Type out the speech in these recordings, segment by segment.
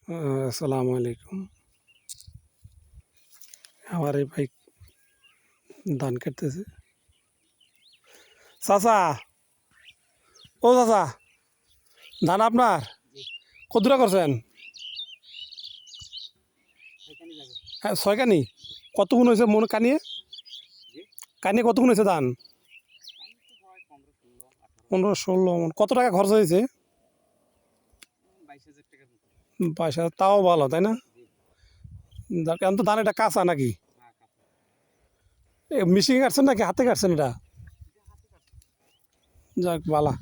আসসালামু আলাইকুম। আমার এই ভাই ধান কাটতেছে। চাচা, ও চাচা, ধান আপনার কতটা করছেন? হ্যাঁ, 6 কানি। কত গুণ হয়েছে মনে কানিয়ে? কানিয়ে কত গুণ হয়েছে ধান? 15-16 মন। কত টাকা খরচ হয়েছে? 22,000। তাও ভালো, তাই না? এখন তো ধান এটা কাঁচা নাকি? মিশিয়ে কাটছেন নাকি হাতে কাটছেন এটা? যাক বালা।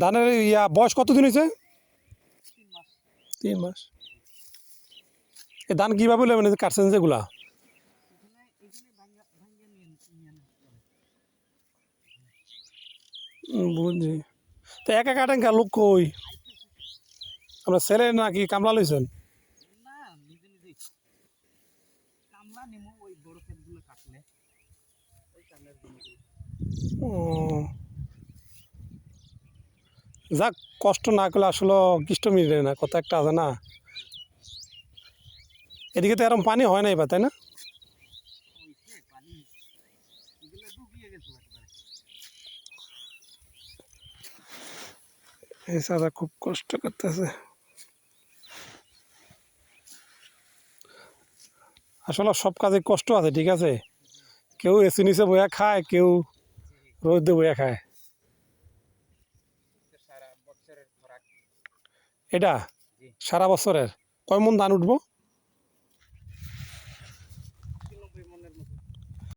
ধানের বয়স কতদিন হয়েছে? 3 মাস। এই ধান কীভাবে মানে কাটছেন যেগুলা? বুঝছি। তো একা কাটেন কা লোক কই? আপনার ছেলে নাকি কামলা লইছেন? ও, যাক, কষ্ট না করলে আসলে কৃষ্ট মিলে না, কত একটা আছে না। এদিকে তো এরকম পানি হয় না এবার, তাই না? এছাড়া খুব কষ্ট করতেছে আসলে। সব কাজে কষ্ট আছে, ঠিক আছে। কেউ এসি নিচে বইয়া খায়, কেউ রোদে বইয়া খায়। এটা সারা বছরের কয় মন ধান উঠবো?